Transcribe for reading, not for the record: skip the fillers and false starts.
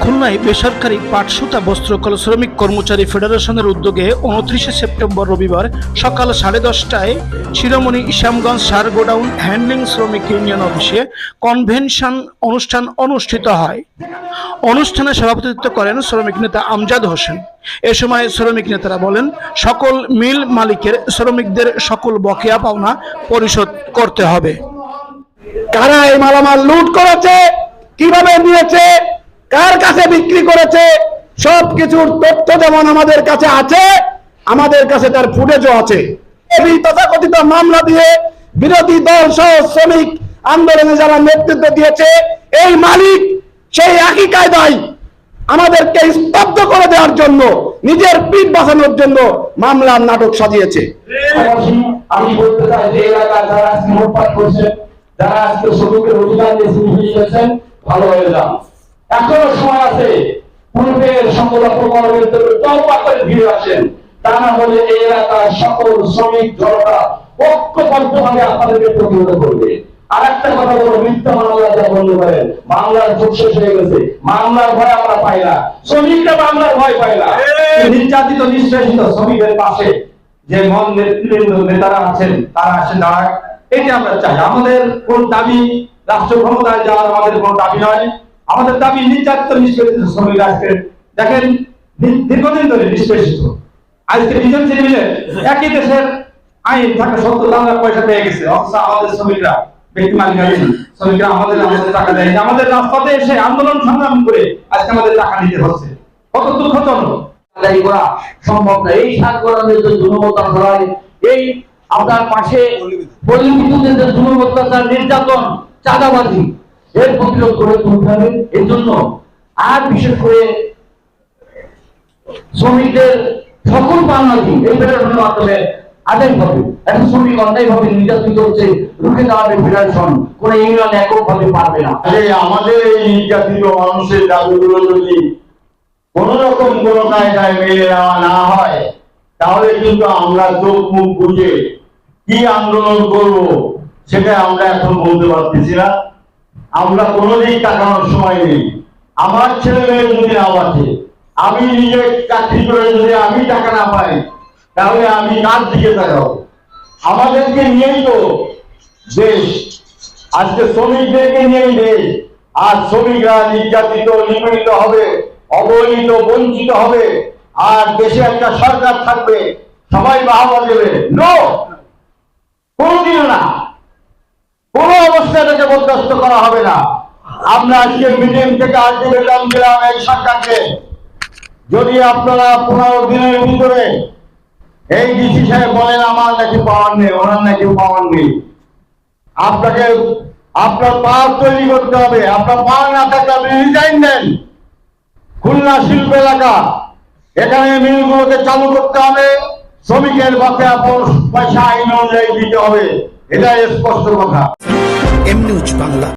খুলনায় বেসরকারি পাট সুতা বস্ত্রকল শ্রমিক কর্মচারী ফেডারেশনের উদ্যোগে 29 সেপ্টেম্বর রবিবার সকাল 10:30টায় শিরোমণি ইসামগঞ্জ সার গোডাউন হ্যান্ডলিং শ্রমিক ইউনিয়ন অফিসে কনভেনশন অনুষ্ঠান অনুষ্ঠিত হয়। অনুষ্ঠানে সভাপতিত্ব করেন শ্রমিক নেতা আমজাদ হোসেন। এ সময় শ্রমিক নেতারা বলেন, সকল মিল মালিকের শ্রমিকদের সকল বকেয়া পাওনা পরিশোধ করতে হবে। কারা এই মালামাল লুট করেছে, কিভাবে নিয়েছে, কার কাছে বিক্রি করেছে, সবকিছুর তথ্য যেমন আমাদের কাছে আছে, আমাদের কাছে তার ফুটেজও আছে। এই তথাকথিত মামলা দিয়ে বিরোধী দল সহ শ্রমিক আন্দোলনে যারা নেতৃত্ব দিয়েছে, এই মালিক সেই একই কায়দায় আমাদেরকে স্তব্ধ করে দেওয়ার জন্য, নিজের পিঠ বাঁচানোর জন্য মামলার নাটক সাজিয়েছে। আমি বলতে চাই যে এলাকার যারা মোটপাট করছেন, যারা আজকে শ্রমিকের অধিকার নিয়েছেন, ভালো হয়ে যান। এখনো সময় আছে, পূর্বের সংগঠন কর্মের তওবা করে ফিরে আসেন। তা না হলে এই এলাকার সকল শ্রমিক জনতা ঐক্যবদ্ধভাবে আপনাদেরকে প্রতিহত করবে। আর একটা কথা বলবো, মিথ্যা মামলা যা বন্ধ করেন, মামলার যোগ শেষ হয়ে গেছে, মামলার ভয় আমরা পাই না, শ্রমিকরা মামলার ভয় পায় না। নির্যাতিত নিষ্পেষিত শ্রমিকের পাশে যে মন নেতারা আছেন, তারা আসেন দাঁড়ায়, এটি আমরা চাই। আমাদের কোন দাবি রাষ্ট্র ক্ষমতায় যাওয়ার আমাদের কোন দাবি নয়। আমাদের দাবি নির্যাতিত নিষ্পেষিত শ্রমিক। আজকে দেখেন, দীর্ঘদিন ধরে নিষ্পেষিত, আজকে ডিজেল মিলে একই দেশের আইন থাকা সত্ত্বেও তারা পয়সা পেয়ে গেছে। আমাদের শ্রমিকরা ব্যক্তি মালিকানাধীন শ্রমিকরা আমাদের টাকা দেয়, আমাদের রাস্তাতে এসে আন্দোলন সংগ্রাম করে আজকে আমাদের টাকা নিতে হচ্ছে। কত দুঃখজনক। করা সম্ভব না। এই সার গড়ানোর যে জনমতার হয়, এই আপনার পাশে পল্লী বিদ্যুতের যে জনমতার নির্যাতন, চাঁদাবাজি, এর প্রতিরোধ করে তুলতে হবে। এর জন্য আর বিশেষ করে শ্রমিকদের সকল পাওনাদি এই ফেডারেশনের মাধ্যমে আদায় হবে। এখন শ্রমিক অন্যায়ভাবে নির্যাতিত হচ্ছে, রুখে দেওয়ার ফেডারেশন কোন ইউনিয়ন এককভাবে পারবে না। আমাদের এই নির্যাতিত মানুষের দাবিগুলো যদি কোন রকম কোন কায়দায় মেনে নেওয়া না হয়, তাহলে কিন্তু আমরা চোখ মুখ বুঝে কি আন্দোলন করব সেটা আমরা এখন বলতে পারতেছি না। আমরা কোনোদিন তাকানোর সময় নেই। আমার ছেলে মেয়ে যদি না বাঁচে, আমি নিজে চাকরি করে যদি আমি টাকা না পাই, তাহলে আমি কার দিকে তাকাবো? আমাদেরকে নিয়েই তো দেশ, আজকে শ্রমিকদেরকে নিয়েই দেশ। আর শ্রমিকরা নির্যাতিত, নিপীড়িত হবে, অবহেলিত, বঞ্চিত হবে, আর দেশে একটা সরকার থাকবে, সবাই বাহবা দেবে। নো, কোনদিন না, কোন অবস্থায় তাকে বরদাস্ত করা হবে না। আমরা আজকে মিডিয়াম থেকে আলটিমেটাম দিলাম এই সরকারকে, যদি আপনারা 15 দিনের ভিতরে এই ডিসি সাহেব বলেন আমার নাকি পাওয়ার নেই, ওনার নাকি পাওয়ার নেই, আপনাকে আপনার পাওয়ার তৈরি করতে হবে। আপনার পাওয়ার না থাকলে আপনি রিজাইন দেন। খুলনা শিল্প এলাকা, এখানে মিলগুলোকে চালু করতে হবে, শ্রমিকের বকেয়া পয়সা আইন অনুযায়ী দিতে হবে, এটাই স্পষ্ট কথা। M news Bangla.